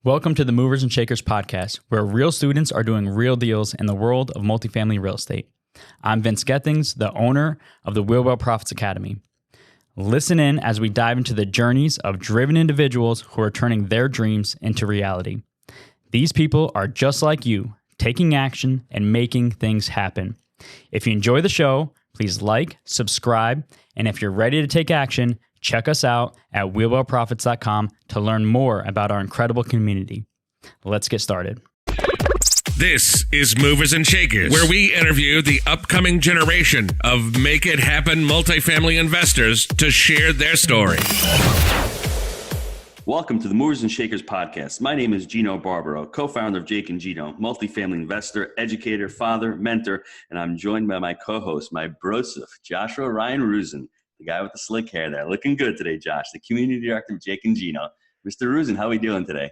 Welcome to the Movers and Shakers podcast, where real students are doing real deals in the world of multifamily real estate. I'm Vince Gethings, the owner of the Wheelwell Profits Academy. Listen in as we dive into the journeys of driven individuals who are turning their dreams into reality. These people are just like you, taking action and making things happen. If you enjoy the show, please like, subscribe, and if you're ready to take action, check us out at wheelwellprofits.com to learn more about our incredible community. Let's get started. This is Movers and Shakers, where we interview the upcoming generation of Make It Happen multifamily investors to share their story. Welcome to the Movers and Shakers podcast. My name is Gino Barbaro, co-founder of Jake and Gino, multifamily investor, educator, father, mentor, and I'm joined by my co-host, my brosif, Joshua Ryan Rusin, the guy with the slick hair there. Looking good today, Josh, the community director of Jake and Gino. Mr. Rusin, how are we doing today?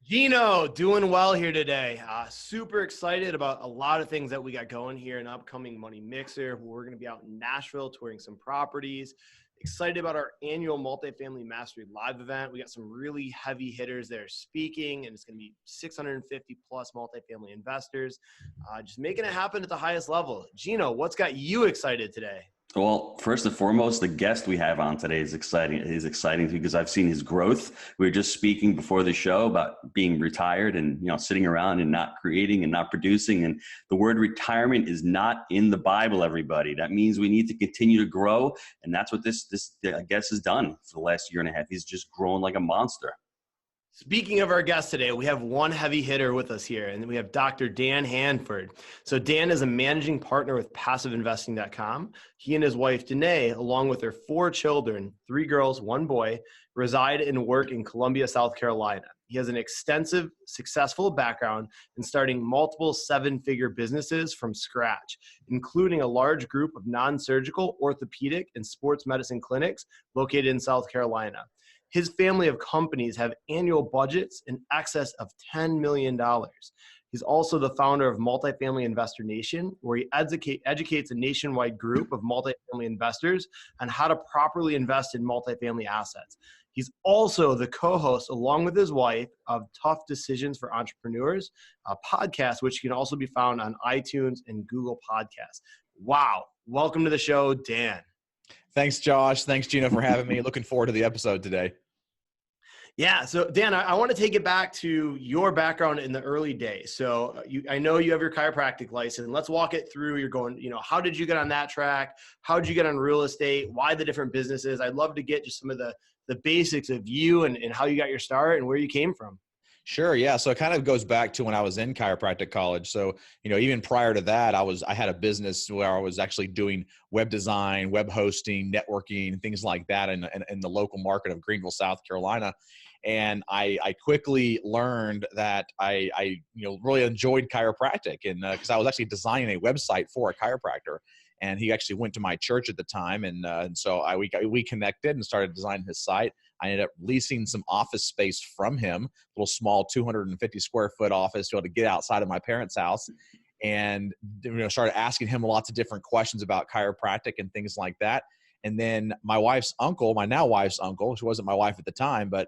Gino, doing well here today. Super excited about a lot of things that we got going here in upcoming Money Mixer. We're going to be out in Nashville touring some properties. Excited about our annual Multifamily Mastery Live event. We got some really heavy hitters there speaking, and it's going to be 650 plus multifamily investors. Just making it happen at the highest level. Gino, what's got you excited today? Well, first and foremost, the guest we have on today is exciting. He's exciting because I've seen his growth. We were just speaking before the show about being retired and, sitting around and not creating and not producing. And the word retirement is not in the Bible, everybody. That means we need to continue to grow. And that's what this guest has done for the last year and a half. He's just grown like a monster. Speaking of our guest today, we have one heavy hitter with us here, and we have Dr. Dan Handford. So Dan is a managing partner with PassiveInvesting.com. He and his wife, Danae, along with their 4 children, 3 girls, 1 boy, reside and work in Columbia, South Carolina. He has an extensive, successful background in starting multiple 7-figure businesses from scratch, including a large group of non-surgical, orthopedic, and sports medicine clinics located in South Carolina. His family of companies have annual budgets in excess of $10 million. He's also the founder of Multifamily Investor Nation, where he educates a nationwide group of multifamily investors on how to properly invest in multifamily assets. He's also the co-host, along with his wife, of Tough Decisions for Entrepreneurs, a podcast which can also be found on iTunes and Google Podcasts. Wow. Welcome to the show, Dan. Thanks, Josh. Thanks, Gino, for having me. Looking forward to the episode today. Yeah. So Dan, I want to take it back to your background in the early days. So I know you have your chiropractic license. Let's walk it through. You're going, how did you get on that track? How did you get on real estate? Why the different businesses? I'd love to get just some of the basics of you and how you got your start and where you came from. Sure. Yeah. So it kind of goes back to when I was in chiropractic college. So, even prior to that, I had a business where I was actually doing web design, web hosting, networking, things like that in the local market of Greenville, South Carolina. And I quickly learned that I really enjoyed chiropractic, and because I was actually designing a website for a chiropractor, and he actually went to my church at the time, and so we connected and started designing his site. I ended up leasing some office space from him, a little small 250 square foot office to be able to get outside of my parents' house, and started asking him lots of different questions about chiropractic and things like that. And then my wife's uncle, my now wife's uncle, she wasn't my wife at the time, but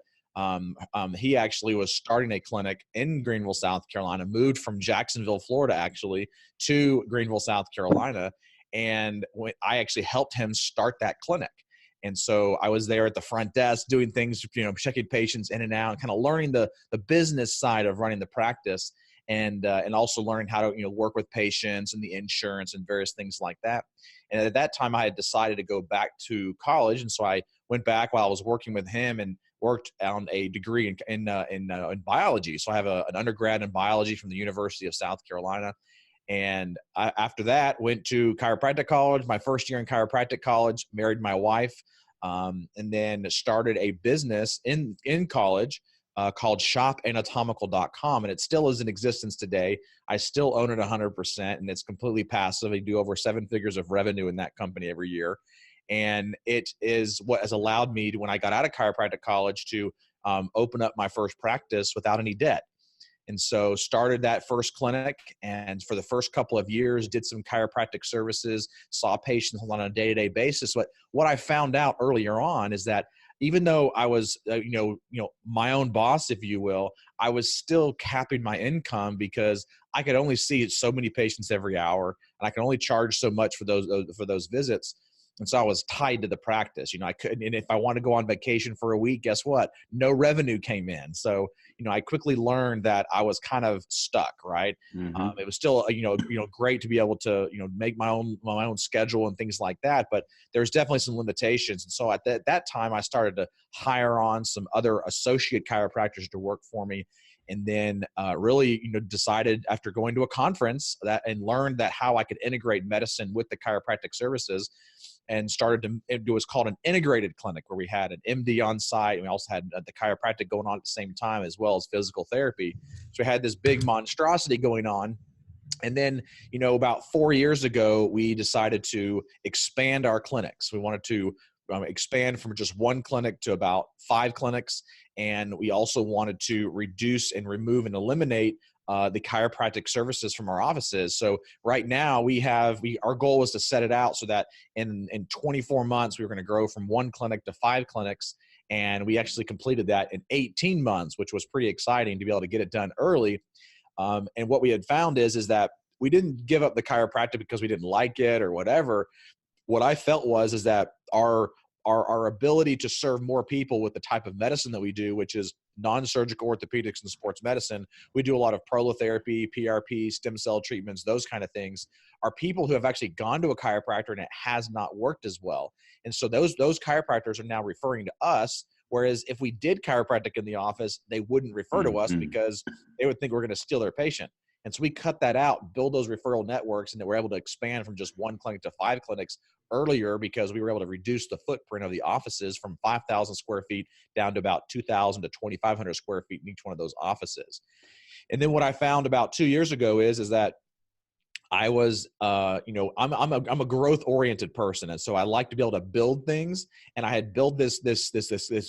he actually was starting a clinic in Greenville, South Carolina, moved from Jacksonville, Florida, actually, to Greenville, South Carolina. And I actually helped him start that clinic. And so I was there at the front desk doing things, checking patients in and out, kind of learning the business side of running the practice, and also learning how to, work with patients and the insurance and various things like that. And at that time I had decided to go back to college. And so I went back while I was working with him and worked on a degree in biology. So I have an undergrad in biology from the University of South Carolina. And after that, went to chiropractic college, my first year in chiropractic college, married my wife, and then started a business in college called shopanatomical.com. And it still is in existence today. I still own it 100%, and it's completely passive. I do over 7 figures of revenue in that company every year. And it is what has allowed me to, when I got out of chiropractic college, to open up my first practice without any debt. And so started that first clinic, and for the first couple of years did some chiropractic services, saw patients on a day-to-day basis. What I found out earlier on is that even though I was, my own boss, if you will, I was still capping my income because I could only see so many patients every hour, and I can only charge so much for those visits. And so I was tied to the practice. I couldn't, and if I want to go on vacation for a week, guess what? No revenue came in. So, I quickly learned that I was kind of stuck, right? Mm-hmm. It was still, great to be able to, make my own schedule and things like that. But there's definitely some limitations. And so at that time, I started to hire on some other associate chiropractors to work for me. And then really, decided after going to a conference and learned that how I could integrate medicine with the chiropractic services, and started to do what's called an integrated clinic, where we had an MD on site, and we also had the chiropractic going on at the same time, as well as physical therapy. So we had this big monstrosity going on. And then, about 4 years ago, we decided to expand our clinics. We wanted to expand from just one clinic to about 5 clinics. And we also wanted to reduce and remove and eliminate the chiropractic services from our offices. So right now our goal was to set it out so that in 24 months, we were going to grow from 1 clinic to 5 clinics. And we actually completed that in 18 months, which was pretty exciting to be able to get it done early. And what we had found is that we didn't give up the chiropractic because we didn't like it or whatever. What I felt is that our ability to serve more people with the type of medicine that we do, which is non-surgical orthopedics and sports medicine. We do a lot of prolotherapy, PRP, stem cell treatments, those kind of things, are people who have actually gone to a chiropractor and it has not worked as well. And so those chiropractors are now referring to us. Whereas if we did chiropractic in the office, they wouldn't refer to us because they would think we're going to steal their patient. And so we cut that out, build those referral networks, and then we're able to expand from just 1 clinic to 5 clinics earlier because we were able to reduce the footprint of the offices from 5,000 square feet down to about 2,000 to 2,500 square feet in each one of those offices. And then what I found about 2 years ago is that I was, I'm a growth oriented person. And so I like to be able to build things. And I had built this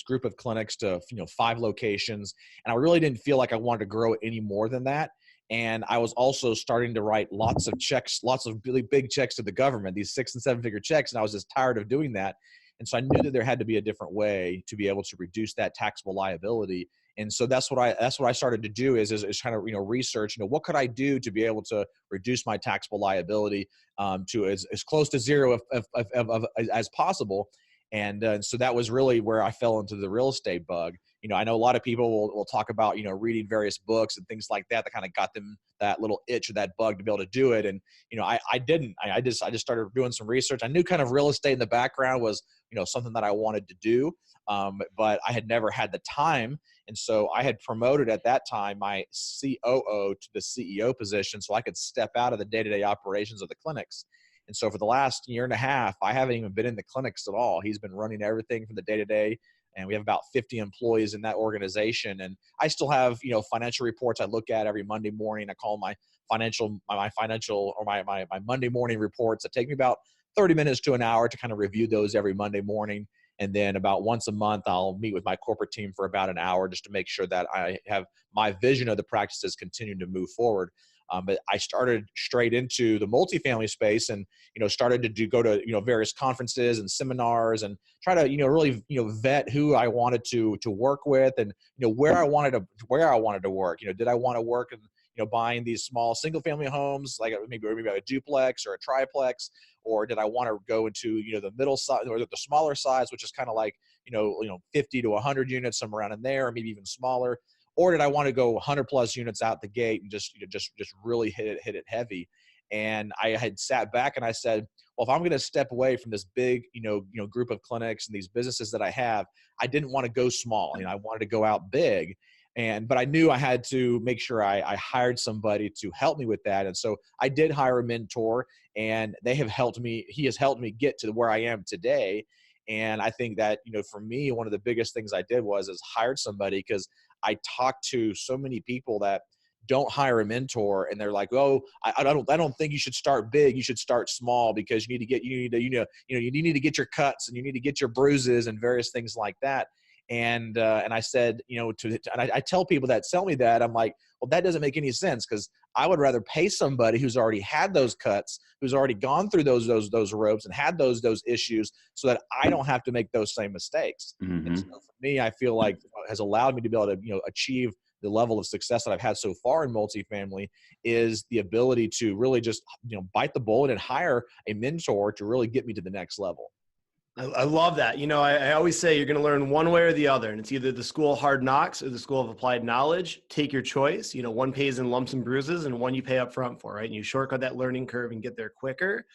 group of clinics to, 5 locations. And I really didn't feel like I wanted to grow it any more than that. And I was also starting to write lots of checks, lots of really big checks to the government, these 6 and 7 figure checks. And I was just tired of doing that. And so I knew that there had to be a different way to be able to reduce that taxable liability. And so that's what I started to do is kind of, research, what could I do to be able to reduce my taxable liability to as close to zero as possible. And so that was really where I fell into the real estate bug. I know a lot of people will talk about, reading various books and things like that kind of got them that little itch or that bug to be able to do it. And, I didn't. I just started doing some research. I knew kind of real estate in the background was, something that I wanted to do, but I had never had the time. And so I had promoted at that time my COO to the CEO position so I could step out of the day-to-day operations of the clinics. And so for the last year and a half, I haven't even been in the clinics at all. He's been running everything from the day-to-day. And we have about 50 employees in that organization. And I still have, financial reports I look at every Monday morning. I call my financial or my Monday morning reports that take me about 30 minutes to an hour to kind of review those every Monday morning. And then about once a month, I'll meet with my corporate team for about an hour just to make sure that I have my vision of the practices continuing to move forward. But I started straight into the multifamily space and, started to go to, various conferences and seminars and try to, really, vet who I wanted to work with and, where I wanted to work. Did I want to work in, buying these small single family homes, like maybe a duplex or a triplex, or did I want to go into, the middle size or the smaller size, which is kind of like, 50 to 100 units, somewhere around in there, or maybe even smaller. Or did I want to go 100 plus units out the gate and just really hit it heavy? And I had sat back and I said, well, if I'm going to step away from this big, group of clinics and these businesses that I have, I didn't want to go small. I wanted to go out big. But I knew I had to make sure I hired somebody to help me with that. And so I did hire a mentor, and he has helped me get to where I am today. And I think that, for me, one of the biggest things I did was hired somebody, because I talked to so many people that don't hire a mentor, and they're like, oh, I don't think you should start big. You should start small because you need to get your cuts and you need to get your bruises and various things like that. And I said, and I tell people that tell me that, I'm like, well, that doesn't make any sense, because I would rather pay somebody who's already had those cuts, who's already gone through those ropes and had those issues, so that I don't have to make those same mistakes. And so for me, I feel like what has allowed me to be able to, achieve the level of success that I've had so far in multifamily is the ability to really just, bite the bullet and hire a mentor to really get me to the next level. I love that. I always say you're going to learn one way or the other, and it's either the school of hard knocks or the school of applied knowledge. Take your choice. One pays in lumps and bruises, and one you pay up front for, right? And you shortcut that learning curve and get there quicker.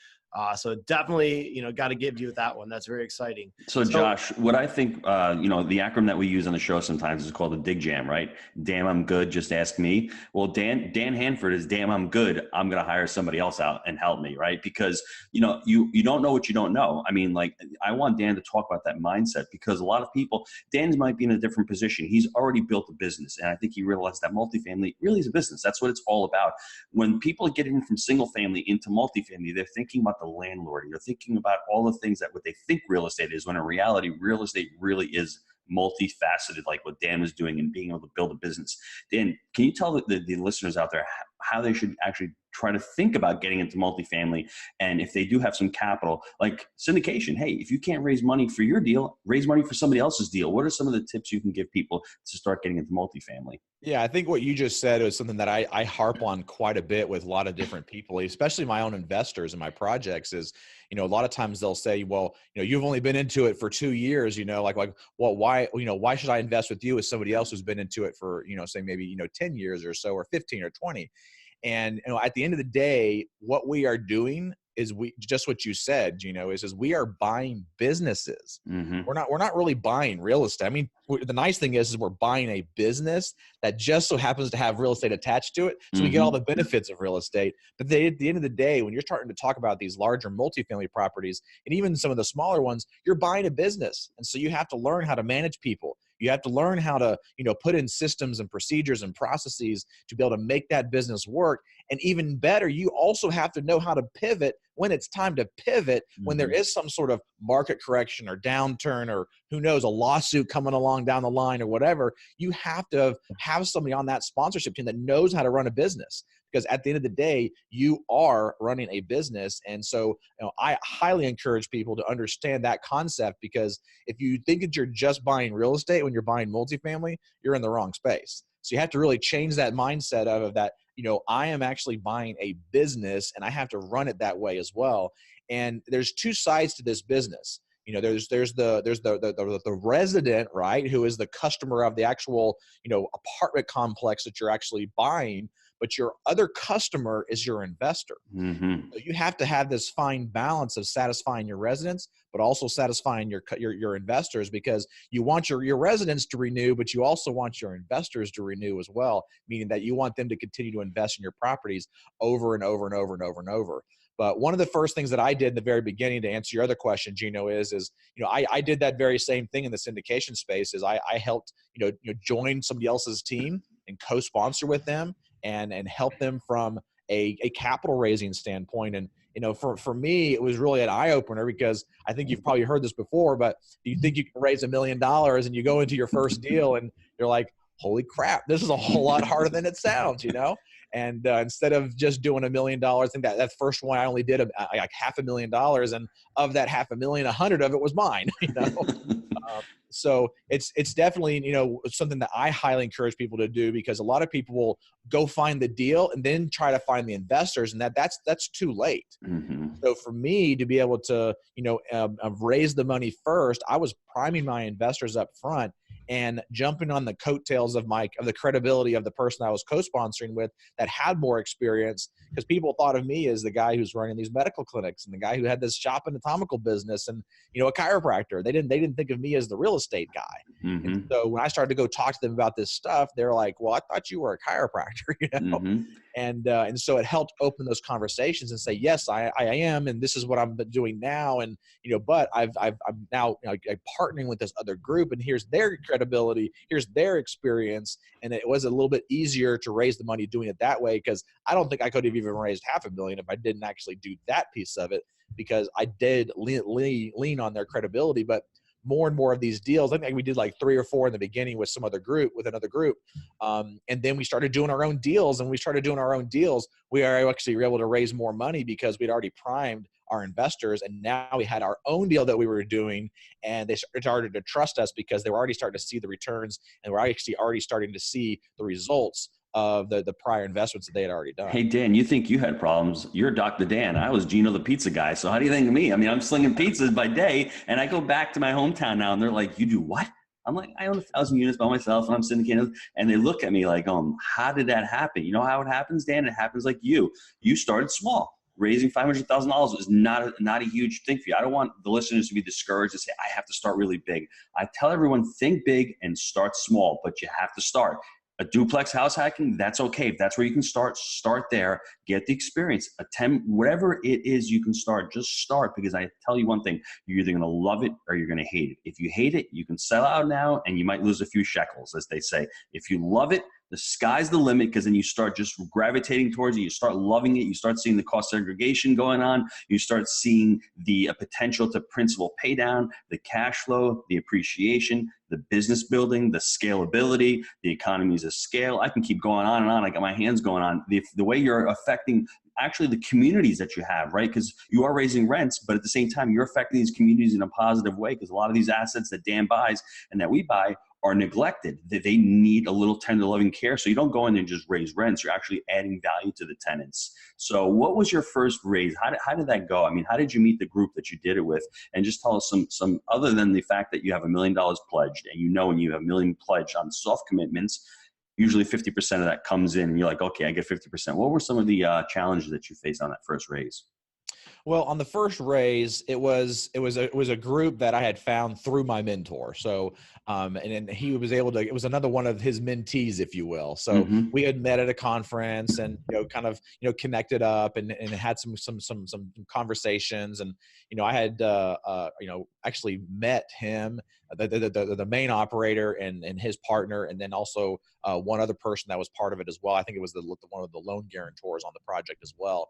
So definitely, got to give you with that one. That's very exciting. So Josh, what I think, the acronym that we use on the show sometimes is called the dig jam, right? Damn, I'm good. Just ask me. Well, Dan Handford is damn, I'm good. I'm going to hire somebody else out and help me, right? Because, you don't know what you don't know. I mean, like, I want Dan to talk about that mindset, because a lot of people, Dan might be in a different position. He's already built a business. And I think he realized that multifamily really is a business. That's what it's all about. When people get in from single family into multifamily, they're thinking about the landlord. You're thinking about all the things that what they think real estate is, when in reality, real estate really is multifaceted, like what Dan was doing and being able to build a business. Dan, can you tell the listeners out there how they should actually try to think about getting into multifamily? And if they do have some capital, like syndication, hey, if you can't raise money for your deal, raise money for somebody else's deal. What are some of the tips you can give people to start getting into multifamily? Yeah, I think what you just said is something that I harp on quite a bit with a lot of different people, especially my own investors in my projects. Is, a lot of times they'll say, well, you've only been into it for 2 years, well, why should I invest with you as somebody else who's been into it for, say maybe, 10 years or so, or 15 or 20. And, at the end of the day, what we are doing is just what you said, is we are buying businesses. Mm-hmm. We're not really buying real estate. I mean, the nice thing is we're buying a business that just so happens to have real estate attached to it. So we get all the benefits of real estate. But at the end of the day, when you're starting to talk about these larger multifamily properties, and even some of the smaller ones, you're buying a business. And so you have to learn how to manage people. You have to learn how to, put in systems and procedures and processes to be able to make that business work. And even better, you also have to know how to pivot when it's time to pivot, when there is some sort of market correction or downturn, or who knows, a lawsuit coming along down the line or whatever. You have to have somebody on that sponsorship team that knows how to run a business. Because at the end of the day, you are running a business. And so, I highly encourage people to understand that concept, because if you think that you're just buying real estate when you're buying multifamily, you're in the wrong space. So you have to really change that mindset of that, I am actually buying a business and I have to run it that way as well. And there's two sides to this business. There's the resident, right, who is the customer of the actual, apartment complex that you're actually buying. But your other customer is your investor. So you have to have this fine balance of satisfying your residents, but also satisfying your investors, because you want your residents to renew, but you also want your investors to renew as well, meaning that you want them to continue to invest in your properties over and over and over and over and over. But one of the first things that I did in the very beginning, to answer your other question, Gino, is I did that very same thing in the syndication space. Is I helped join somebody else's team and co-sponsor with them and help them from a capital raising standpoint. And for me, it was really an eye opener, because I think you've probably heard this before, but you think you can raise $1 million and you go into your first deal and you're like, holy crap, this is a whole lot harder than it sounds, And instead of just doing $1 million, I think that first one I only did like $500,000, and of that $500,000, 100 of it was mine. So it's definitely something that I highly encourage people to do, because a lot of people will go find the deal and then try to find the investors, and that's too late. So for me to be able to raise the money first, I was priming my investors up front and jumping on the coattails of the credibility of the person I was co-sponsoring with that had more experience, because people thought of me as the guy who's running these medical clinics and the guy who had this shop anatomical business and a chiropractor. They didn't think of me as the real estate guy. And so when I started to go talk to them about this stuff, they're like, well, I thought you were a chiropractor, And so it helped open those conversations and say, yes, I am, and this is what I'm doing now, and but I'm now partnering with this other group, and here's their credibility, here's their experience, and it was a little bit easier to raise the money doing it that way, because I don't think I could have even raised $500,000 if I didn't actually do that piece of it, because I did lean on their credibility. But more and more of these deals. I think we did like 3 or 4 in the beginning with another group. And then we started doing our own deals, and we started doing our own deals. We are actually able to raise more money because we'd already primed our investors. And now we had our own deal that we were doing, and they started to trust us because they were already starting to see the returns, and we're actually already starting to see the results of the prior investments that they had already done. Hey, Dan, you think you had problems. You're Dr. Dan. I was Gino the pizza guy. So how do you think of me? I mean, I'm slinging pizzas by day, and I go back to my hometown now, and they're like, you do what? I'm like, I own 1,000 units by myself, and I'm syndicating. And they look at me like, how did that happen? You know how it happens, Dan? It happens like you. You started small. Raising $500,000 is not a huge thing for you. I don't want the listeners to be discouraged and say, I have to start really big. I tell everyone, think big and start small, but you have to start. A duplex house hacking, that's okay. If that's where you can start there, get the experience, attempt whatever it is you can start, just start, because I tell you one thing, you're either going to love it or you're going to hate it. If you hate it, you can sell out now and you might lose a few shekels, as they say. If you love it, the sky's the limit, because then you start just gravitating towards it. You start loving it. You start seeing the cost segregation going on. You start seeing the potential to principal pay down, the cash flow, the appreciation, the business building, the scalability, the economies of scale. I can keep going on and on. I got my hands going on. The way you're affecting actually the communities that you have, right? Because you are raising rents, but at the same time, you're affecting these communities in a positive way, because a lot of these assets that Dan buys and that we buy are neglected. They need a little tender loving care. So you don't go in there and just raise rents. You're actually adding value to the tenants. So what was your first raise? How did that go? I mean, how did you meet the group that you did it with? And just tell us some other than the fact that you have $1 million pledged, and you know when you have $1 million pledged on soft commitments, usually 50% of that comes in and you're like, okay, I get 50%. What were some of the challenges that you faced on that first raise? Well, on the first raise, it was a group that I had found through my mentor. So, and then he was able to, it was another one of his mentees, if you will. So we had met at a conference and, kind of, connected up and had some conversations. And, I had, actually met him, the main operator and his partner, and then also one other person that was part of it as well. I think it was one of the loan guarantors on the project as well.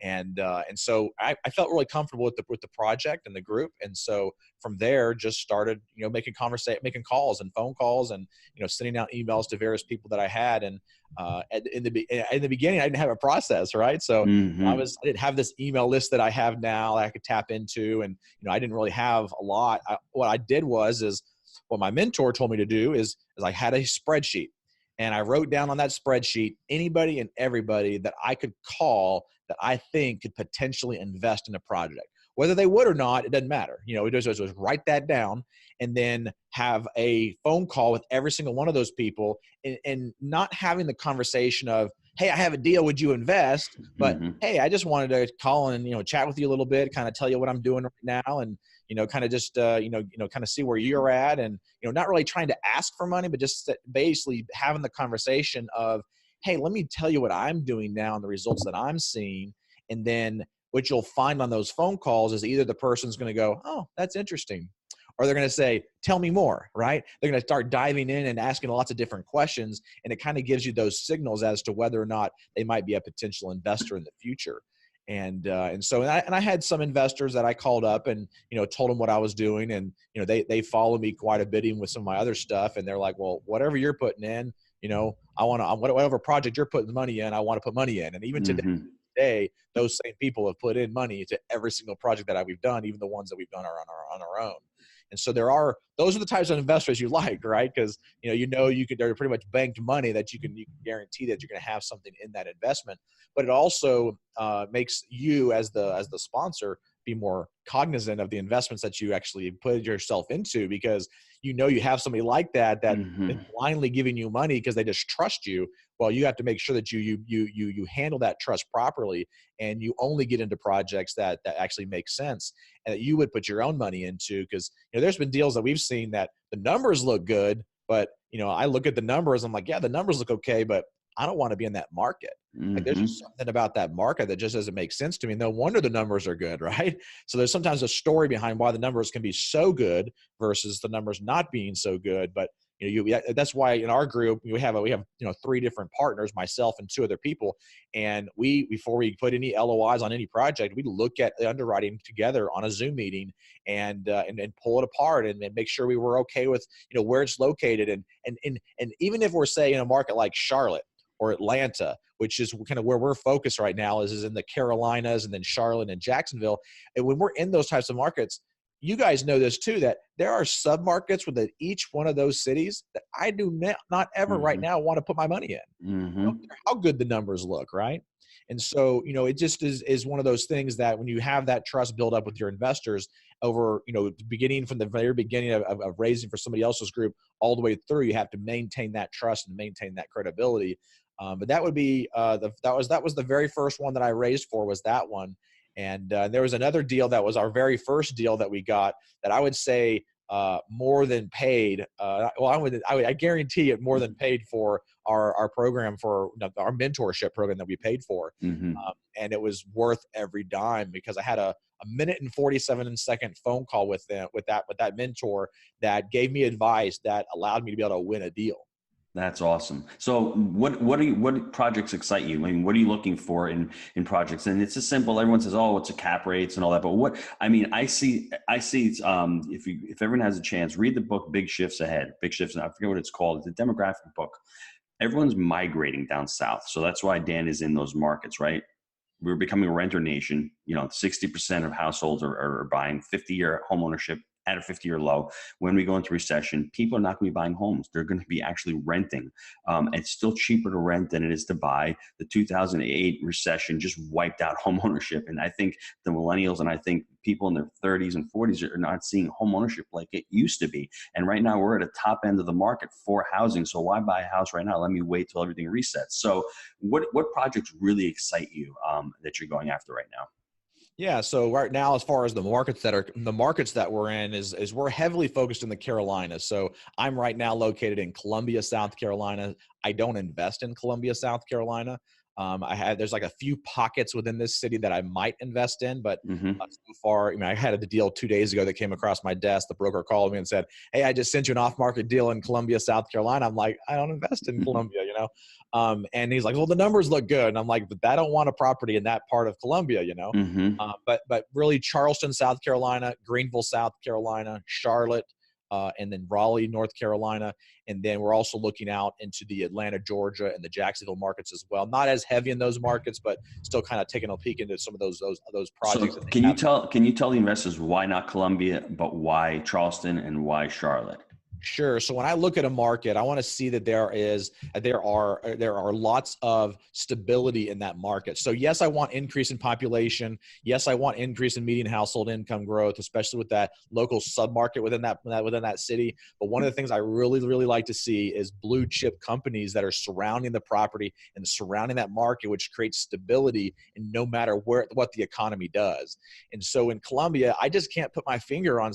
And so I felt really comfortable with the project and the group. And so from there, just started, making calls and phone calls and, sending out emails to various people that I had. And in the beginning, I didn't have a process, right? So I didn't have this email list that I have now that I could tap into. And, I didn't really have a lot. What I did is what my mentor told me to do is I had a spreadsheet. And I wrote down on that spreadsheet anybody and everybody that I could call that I think could potentially invest in a project. Whether they would or not, it doesn't matter. It was write that down and then have a phone call with every single one of those people, and not having the conversation of, hey, I have a deal, would you invest? But hey, I just wanted to call and, chat with you a little bit, kind of tell you what I'm doing right now, and, kind of just, kind of see where you're at, and, not really trying to ask for money, but just basically having the conversation of, hey, let me tell you what I'm doing now and the results that I'm seeing. And then what you'll find on those phone calls is either the person's going to go, oh, that's interesting, or they're going to say, tell me more, right? They're going to start diving in and asking lots of different questions. And it kind of gives you those signals as to whether or not they might be a potential investor in the future. And so I had some investors that I called up and, told them what I was doing. And, they follow me quite a bit even with some of my other stuff. And they're like, well, whatever you're putting in, I want to, whatever project you're putting money in, I want to put money in. And even today, those same people have put in money to every single project that we've done, even the ones that we've done are on our own. And so those are the types of investors you like, right? Because, they're pretty much banked money that you can guarantee that you're going to have something in that investment. But it also makes you as the sponsor be more cognizant of the investments that you actually put yourself into, because you have somebody like that is blindly giving you money because they just trust you. Well, you have to make sure that you handle that trust properly, and you only get into projects that actually make sense and that you would put your own money into. Because there's been deals that we've seen that the numbers look good, but I look at the numbers, I'm like, yeah, the numbers look okay, but I don't want to be in that market. Like there's just something about that market that just doesn't make sense to me. No wonder the numbers are good, right? So there's sometimes a story behind why the numbers can be so good versus the numbers not being so good. But That's why in our group we have 3 different partners, myself and 2 other people, and before we put any LOIs on any project, we look at the underwriting together on a Zoom meeting and pull it apart and make sure we were okay with where it's located, and even if we're, say, in a market like Charlotte or Atlanta, which is kind of where we're focused right now, is in the Carolinas and then Charlotte and Jacksonville. And when we're in those types of markets, you guys know this too, that there are sub-markets within each one of those cities that I do not ever right now want to put my money in. I don't care how good the numbers look, right? And so, it just is one of those things that when you have that trust build up with your investors over, beginning from the very beginning of raising for somebody else's group all the way through, you have to maintain that trust and maintain that credibility. But that would be that was the very first one that I raised for, was that one. And there was another deal that was our very first deal that we got that I would say more than paid. I guarantee it more than paid for our program, for our mentorship program that we paid for. And it was worth every dime, because I had a 1 and 47-second phone call with that mentor that gave me advice that allowed me to be able to win a deal. That's awesome. So what projects excite you? I mean, what are you looking for in projects? And it's just simple. Everyone says, oh, what's the cap rates and all that. But I see if everyone has a chance, read the book, Big Shifts Ahead. Big Shifts. I forget what it's called. It's a demographic book. Everyone's migrating down south. So that's why Dan is in those markets, right? We're becoming a renter nation. 60% of households are buying 50-year home ownership at a 50-year low. When we go into recession, people are not going to be buying homes. They're going to be actually renting. It's still cheaper to rent than it is to buy. The 2008 recession just wiped out home ownership. And I think the millennials and I think people in their 30s and 40s are not seeing home ownership like it used to be. And right now we're at a top end of the market for housing. So why buy a house right now? Let me wait till everything resets. So what projects really excite you that you're going after right now? Yeah. So right now, as far as the markets that we're in is we're heavily focused in the Carolinas. So I'm right now located in Columbia, South Carolina. I don't invest in Columbia, South Carolina. There's like a few pockets within this city that I might invest in, but so far, I had a deal 2 days ago that came across my desk. The broker called me and said, "Hey, I just sent you an off-market deal in Columbia, South Carolina." I'm like, "I don't invest in Columbia, and he's like, "Well, the numbers look good." And I'm like, "But I don't want a property in that part of Columbia, But really, Charleston, South Carolina, Greenville, South Carolina, Charlotte, and then Raleigh, North Carolina. And then we're also looking out into the Atlanta, Georgia, and the Jacksonville markets as well. Not as heavy in those markets, but still kind of taking a peek into some of those projects. So can you tell the investors why not Columbia, but why Charleston and why Charlotte? Sure. So when I look at a market, I want to see that there are lots of stability in that market. So yes, I want increase in population. Yes, I want increase in median household income growth, especially with that local submarket within that city. But one of the things I really, really like to see is blue chip companies that are surrounding the property and surrounding that market, which creates stability in no matter what the economy does. And so in Columbia, I just can't put my finger on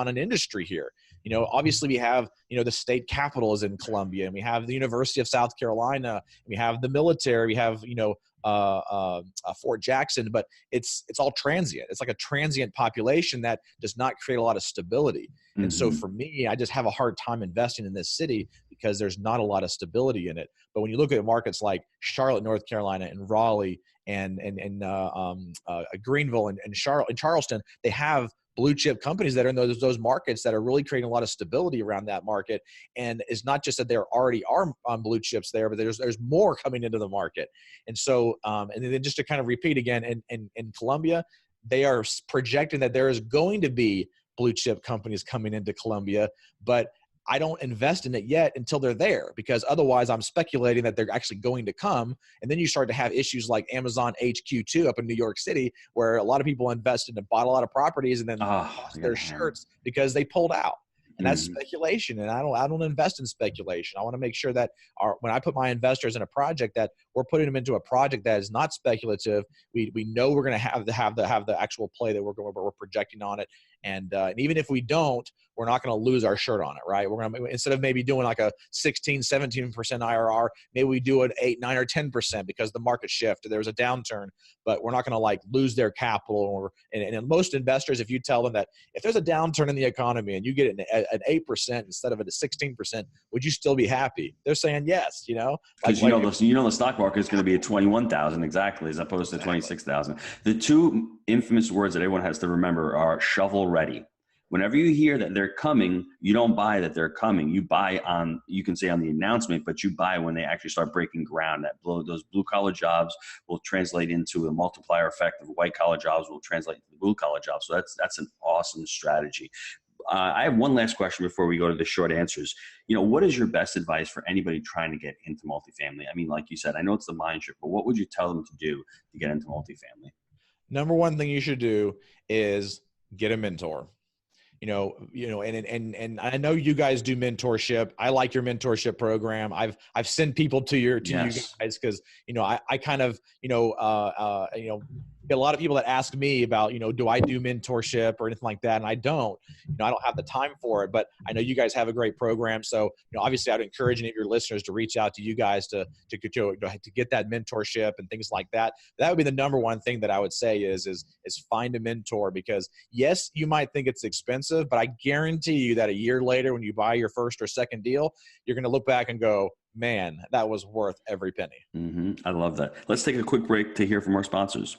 an industry here. Obviously we have, the state capitol is in Columbia, and we have the University of South Carolina, and we have the military, we have, Fort Jackson, but it's all transient. It's like a transient population that does not create a lot of stability. And so for me, I just have a hard time investing in this city because there's not a lot of stability in it. But when you look at markets like Charlotte, North Carolina, and Raleigh, and Greenville, and Charleston, they have blue chip companies that are in those markets that are really creating a lot of stability around that market. And it's not just that there already are on blue chips there, but there's more coming into the market. And so, and then just to kind of repeat again, in Columbia, they are projecting that there is going to be blue chip companies coming into Columbia, but I don't invest in it yet until they're there, because otherwise I'm speculating that they're actually going to come. And then you start to have issues like Amazon HQ2 up in New York City, where a lot of people invested and bought a lot of properties and then lost their shirts because they pulled out. And that's speculation. And I don't invest in speculation. I want to make sure that when I put my investors in a project, that we're putting them into a project that is not speculative. We know we're going to have the actual play that we're projecting on it. And even if we don't, we're not going to lose our shirt on it, right? We're going to, instead of maybe doing like a 16, 17% IRR, maybe we do it 8, 9, or 10% because the market shift, there's a downturn, but we're not going to like lose their capital. And most investors, if you tell them that if there's a downturn in the economy and you get an 8% instead of a 16%, would you still be happy? They're saying yes, Because the stock market is going to be at 21,000 exactly, as opposed to 26,000. The two infamous words that everyone has to remember are shovel ready. Whenever you hear that they're coming, you don't buy that they're coming. You buy on, you can say on the announcement, but you buy when they actually start breaking ground. Those blue collar jobs will translate into a multiplier effect of white collar jobs will translate into blue collar jobs. So that's an awesome strategy. I have one last question before we go to the short answers. What is your best advice for anybody trying to get into multifamily? I mean, like you said, I know it's the mind shift, but what would you tell them to do to get into multifamily? Number one thing you should do is get a mentor. And I know you guys do mentorship. I like your mentorship program. I've sent people to you guys because I kind of get a lot of people that ask me about do I do mentorship or anything like that, and I don't. I don't have the time for it, but I know you guys have a great program. So obviously, I'd encourage any of your listeners to reach out to you guys to get that mentorship and things like that. That would be the number one thing that I would say is find a mentor, because yes, you might think it's expensive, but I guarantee you that a year later, when you buy your first or second deal, you're going to look back and go, man, that was worth every penny. Mm-hmm. I love that. Let's take a quick break to hear from our sponsors.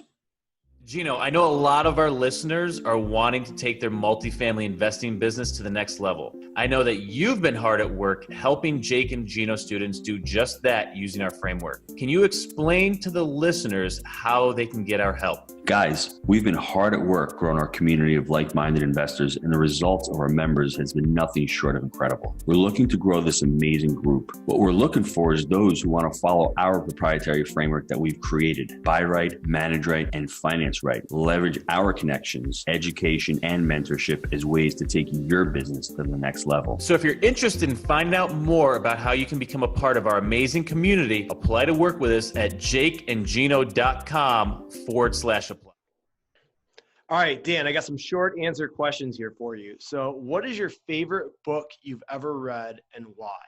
Gino, I know a lot of our listeners are wanting to take their multifamily investing business to the next level. I know that you've been hard at work helping Jake and Gino students do just that using our framework. Can you explain to the listeners how they can get our help? Guys, we've been hard at work growing our community of like-minded investors, and the results of our members has been nothing short of incredible. We're looking to grow this amazing group. What we're looking for is those who want to follow our proprietary framework that we've created. Buy right, manage right, and finance right. Leverage our connections, education, and mentorship as ways to take your business to the next level. So if you're interested in finding out more about how you can become a part of our amazing community, apply to work with us at jakeandgino.com/apply. All right, Dan, I got some short answer questions here for you. So what is your favorite book you've ever read and why?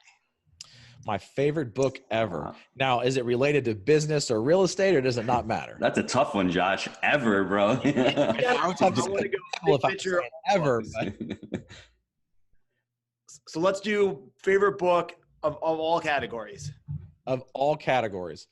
My favorite book ever. Now, is it related to business or real estate, or does it not matter? That's a tough one, Josh. Ever, bro. I want to go picture ever. So let's do favorite book of all categories. Of all categories.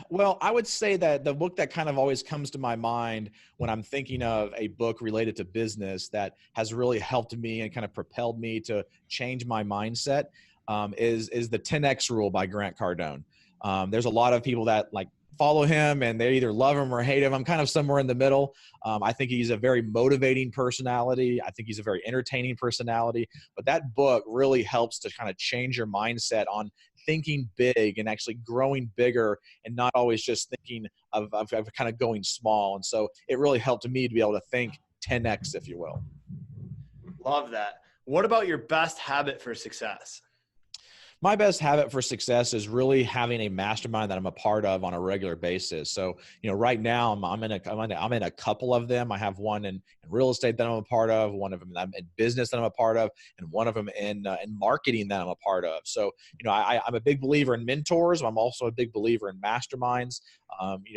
Well, I would say that the book that kind of always comes to my mind when I'm thinking of a book related to business that has really helped me and kind of propelled me to change my mindset is the 10X Rule by Grant Cardone. There's a lot of people that follow him and they either love him or hate him. I'm kind of somewhere in the middle. I think he's a very motivating personality. I think he's a very entertaining personality. But that book really helps to kind of change your mindset on thinking big and actually growing bigger and not always just thinking of kind of going small. And so it really helped me to be able to think 10X, if you will. Love that. What about your best habit for success? My best habit for success is really having a mastermind that I'm a part of on a regular basis. So, right now I'm in a couple of them. I have one in real estate that I'm a part of, one of them in business that I'm a part of, and one of them in marketing that I'm a part of. So, I'm a big believer in mentors. I'm also a big believer in masterminds,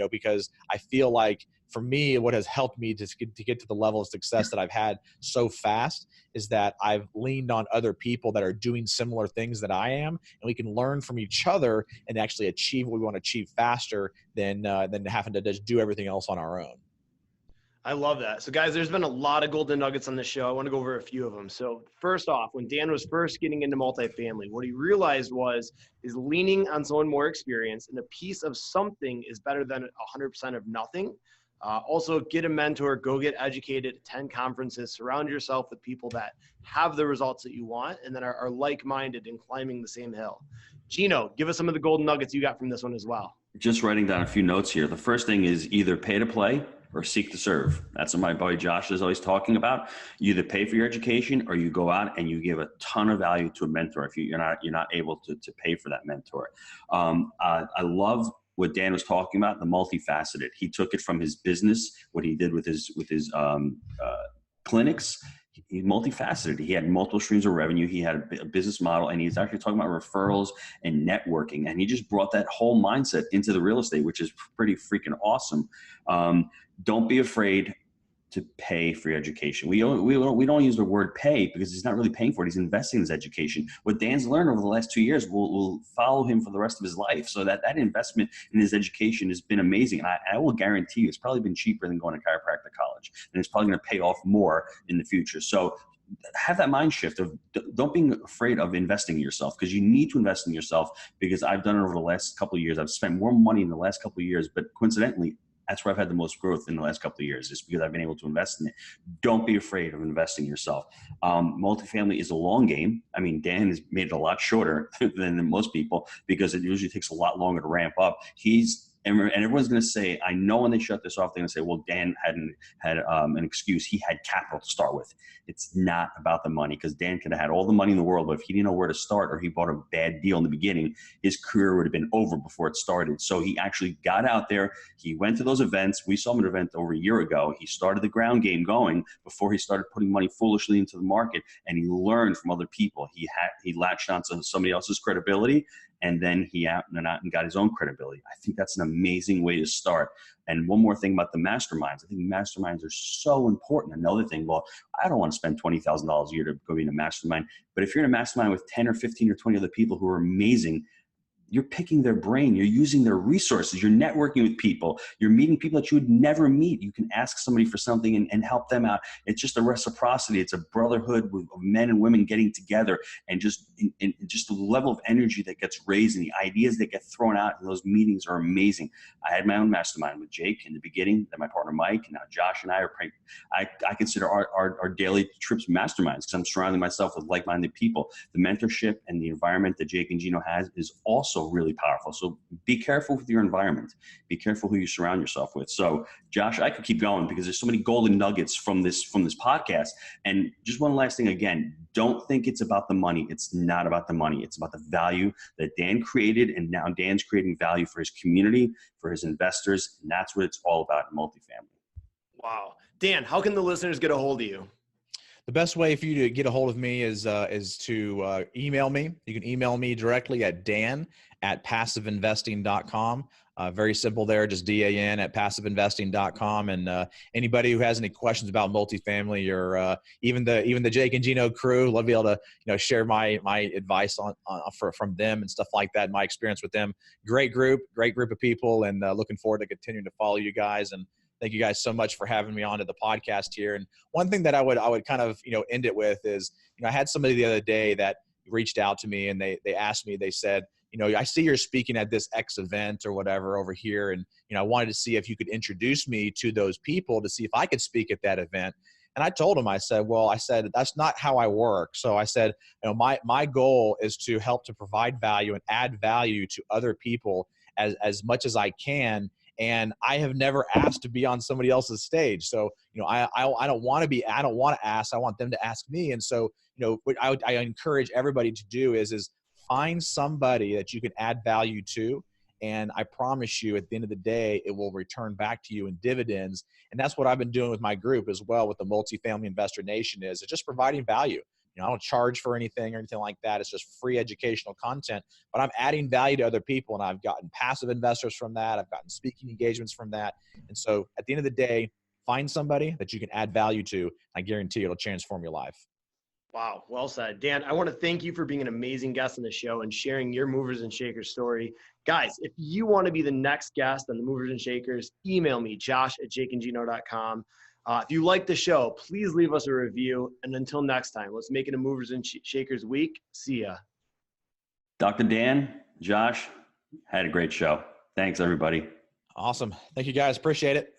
because I feel like for me, what has helped me to get to the level of success that I've had so fast is that I've leaned on other people that are doing similar things that I am, and we can learn from each other and actually achieve what we want to achieve faster than having to just do everything else on our own. I love that. So guys, there's been a lot of golden nuggets on this show. I want to go over a few of them. So first off, when Dan was first getting into multifamily, what he realized is leaning on someone more experienced, and a piece of something is better than 100% of nothing. Also, get a mentor, go get educated, attend conferences, surround yourself with people that have the results that you want and that are like-minded and climbing the same hill. Gino, give us some of the golden nuggets you got from this one as well. Just writing down a few notes here. The first thing is either pay to play or seek to serve. That's what my boy Josh is always talking about. You either pay for your education or you go out and you give a ton of value to a mentor if you're not able to pay for that mentor. I love what Dan was talking about, the multifaceted. He took it from his business, what he did with his clinics. He's multifaceted. He had multiple streams of revenue. He had a business model, and he's actually talking about referrals and networking. And he just brought that whole mindset into the real estate, which is pretty freaking awesome. Don't be afraid to pay for your education. We don't use the word pay because he's not really paying for it. He's investing in his education. What Dan's learned over the last 2 years will follow him for the rest of his life. So that investment in his education has been amazing. And I will guarantee you it's probably been cheaper than going to chiropractic college. And it's probably going to pay off more in the future. So have that mind shift of don't be afraid of investing in yourself, because you need to invest in yourself, because I've done it over the last couple of years. I've spent more money in the last couple of years, but coincidentally, that's where I've had the most growth in the last couple of years, is because I've been able to invest in it. Don't be afraid of investing in yourself. Multifamily is a long game. I mean, Dan has made it a lot shorter than most people because it usually takes a lot longer to ramp up. And everyone's going to say, I know when they shut this off, they're going to say, well, Dan had an excuse. He had capital to start with. It's not about the money, because Dan could have had all the money in the world, but if he didn't know where to start, or he bought a bad deal in the beginning, his career would have been over before it started. So he actually got out there. He went to those events. We saw him at an event over a year ago. He started the ground game going before he started putting money foolishly into the market, and he learned from other people. He latched onto somebody else's credibility, and then he out and got his own credibility. I think that's an amazing way to start. And one more thing about the masterminds. I think masterminds are so important. Another thing, well, I don't want to spend $20,000 a year to go be in a mastermind. But if you're in a mastermind with 10 or 15 or 20 other people who are amazing, you're picking their brain. You're using their resources. You're networking with people. You're meeting people that you would never meet. You can ask somebody for something and help them out. It's just a reciprocity. It's a brotherhood of men and women getting together, and just the level of energy that gets raised and the ideas that get thrown out in those meetings are amazing. I had my own mastermind with Jake in the beginning, then my partner Mike, and now Josh and I consider our daily trips masterminds, because I'm surrounding myself with like-minded people. The mentorship and the environment that Jake and Gino has is also really powerful. So be careful with your environment. Be careful who you surround yourself with. So Josh, I could keep going because there's so many golden nuggets from this podcast. And just one last thing, again, don't think it's about the money. It's not about the money. It's about the value that Dan created. And now Dan's creating value for his community, for his investors. And that's what it's all about in multifamily. Wow. Dan, how can the listeners get a hold of you? The best way for you to get a hold of me is to email me. You can email me directly at dan@passiveinvesting.com. Very simple there, just DAN@passiveinvesting.com. And anybody who has any questions about multifamily, or even the Jake and Gino crew, love to be able to share my advice from them and stuff like that. My experience with them. Great group of people, and looking forward to continuing to follow you guys. And thank you guys so much for having me onto the podcast here. And one thing that I would kind of end it with is, I had somebody the other day that reached out to me, and they asked me, they said, I see you're speaking at this X event or whatever over here, and I wanted to see if you could introduce me to those people to see if I could speak at that event. And I told him, I said, that's not how I work. So I said, my goal is to help to provide value and add value to other people as much as I can. And I have never asked to be on somebody else's stage. So, I don't want to ask. I want them to ask me. And so, what I encourage everybody to do is find somebody that you can add value to. And I promise you, at the end of the day, it will return back to you in dividends. And that's what I've been doing with my group as well, with the Multifamily Investor Nation, is it's just providing value. I don't charge for anything or anything like that. It's just free educational content, but I'm adding value to other people, and I've gotten passive investors from that. I've gotten speaking engagements from that. And so at the end of the day, find somebody that you can add value to. I guarantee it'll transform your life. Wow. Well said. Dan, I want to thank you for being an amazing guest on the show and sharing your movers and shakers story. Guys, if you want to be the next guest on the Movers and Shakers, email me, josh@jakeandgino.com. If you like the show, please leave us a review. And until next time, let's make it a Movers and Shakers week. See ya. Dr. Dan, Josh, had a great show. Thanks, everybody. Awesome. Thank you, guys. Appreciate it.